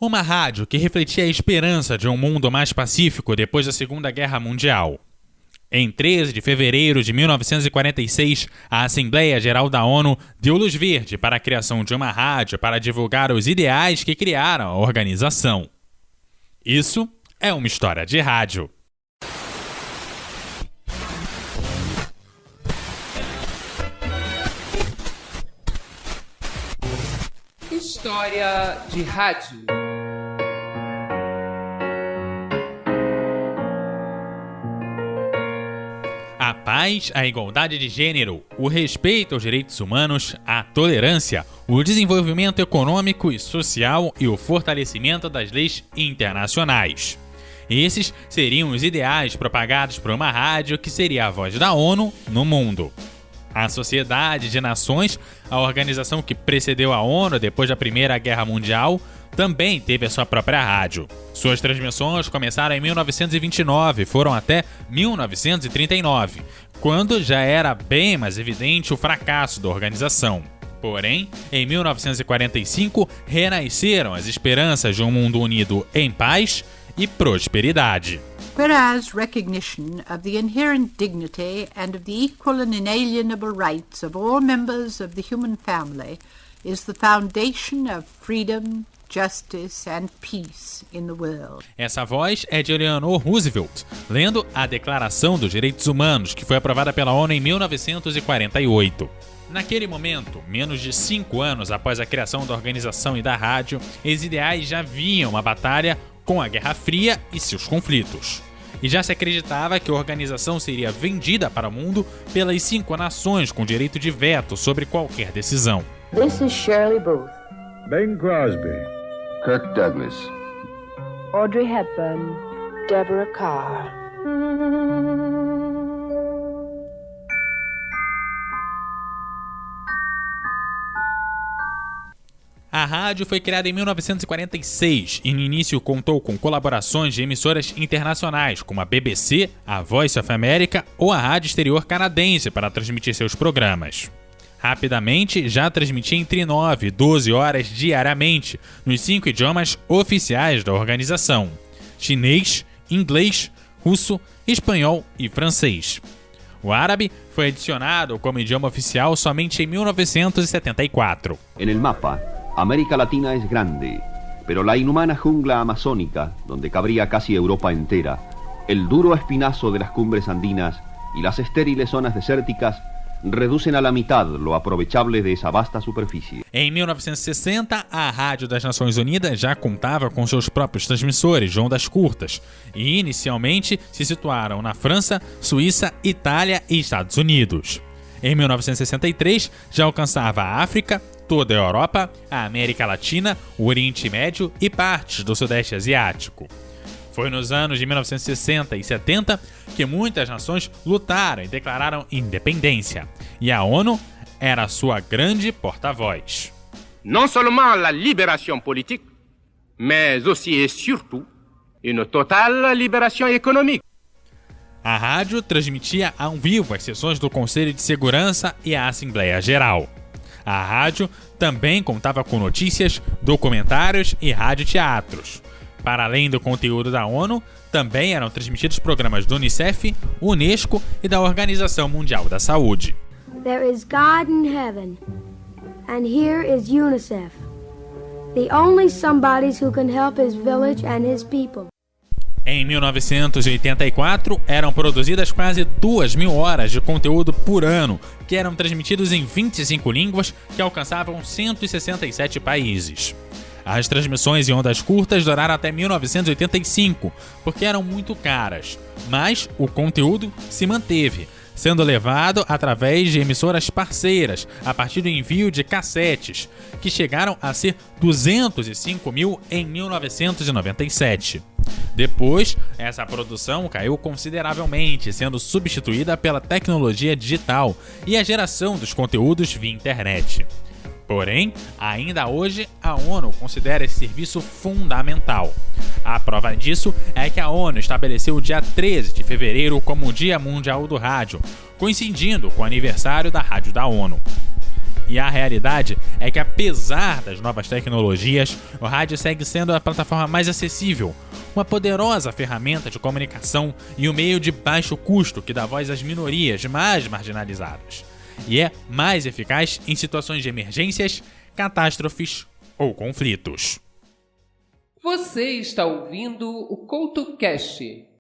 Uma rádio que refletia a esperança de um mundo mais pacífico depois da Segunda Guerra Mundial. Em 13 de fevereiro de 1946, a Assembleia Geral da ONU deu luz verde para a criação de uma rádio para divulgar os ideais que criaram a organização. Isso é uma história de rádio. História de rádio. A paz, a igualdade de gênero, o respeito aos direitos humanos, a tolerância, o desenvolvimento econômico e social e o fortalecimento das leis internacionais. Esses seriam os ideais propagados por uma rádio que seria a voz da ONU no mundo. A Sociedade de Nações, a organização que precedeu a ONU depois da Primeira Guerra Mundial, também teve a sua própria rádio. Suas transmissões começaram em 1929 e foram até 1939, quando já era bem mais evidente o fracasso da organização. Porém, em 1945, renasceram as esperanças de um mundo unido em paz e prosperidade. Whereas recognition of the inherent dignity and of the equal and inalienable rights of all members of the human family is the foundation of freedom, justice and peace in the world. Essa voz é de Eleanor Roosevelt, lendo a Declaração dos Direitos Humanos, que foi aprovada pela ONU em 1948. Naquele momento, menos de 5 anos após a criação da organização e da rádio, os ideais já viam uma batalha com a Guerra Fria e seus conflitos. E já se acreditava que a organização seria vendida para o mundo pelas 5 nações com direito de veto sobre qualquer decisão. This is Shirley Booth. Bing Crosby. Kirk Douglas. Audrey Hepburn. Deborah Carr. A rádio foi criada em 1946 e no início contou com colaborações de emissoras internacionais como a BBC, a Voice of America ou a Rádio Exterior Canadense para transmitir seus programas. Rapidamente, já transmitia entre 9 e 12 horas diariamente nos 5 idiomas oficiais da organização: chinês, inglês, russo, espanhol e francês. O árabe foi adicionado como idioma oficial somente em 1974. En el mapa, América Latina es grande, pero la inhumana jungla amazónica, donde cabría casi Europa entera, el duro espinazo de las cumbres andinas y las estériles zonas desérticas reducen a la mitad lo aprovechable de esa vasta superfície. Em 1960, a Rádio das Nações Unidas já contava com seus próprios transmissores de ondas curtas e inicialmente se situaram na França, Suíça, Itália e Estados Unidos. Em 1963, já alcançava a África, toda a Europa, a América Latina, o Oriente Médio e partes do Sudeste Asiático. Foi nos anos de 1960 e 70 que muitas nações lutaram e declararam independência, e a ONU era sua grande porta-voz. Non seulement la libération politique, mais aussi et surtout une totale libération économique. A rádio transmitia ao vivo as sessões do Conselho de Segurança e a Assembleia Geral. A rádio também contava com notícias, documentários e radioteatros. Para além do conteúdo da ONU, também eram transmitidos programas do Unicef, Unesco e da Organização Mundial da Saúde. There is God in heaven, and here is UNICEF, the only somebodies who can help his village and his people. Em 1984, eram produzidas quase 2.000 horas de conteúdo por ano, que eram transmitidos em 25 línguas que alcançavam 167 países. As transmissões em ondas curtas duraram até 1985, porque eram muito caras, mas o conteúdo se manteve, sendo levado através de emissoras parceiras, a partir do envio de cassetes, que chegaram a ser 205.000 em 1997. Depois, essa produção caiu consideravelmente, sendo substituída pela tecnologia digital e a geração dos conteúdos via internet. Porém, ainda hoje, a ONU considera esse serviço fundamental. A prova disso é que a ONU estabeleceu o dia 13 de fevereiro como o Dia Mundial do Rádio, coincidindo com o aniversário da Rádio da ONU. E a realidade é que, apesar das novas tecnologias, o rádio segue sendo a plataforma mais acessível, uma poderosa ferramenta de comunicação e um meio de baixo custo que dá voz às minorias mais marginalizadas. E é mais eficaz em situações de emergências, catástrofes ou conflitos. Você está ouvindo o CoutoCast.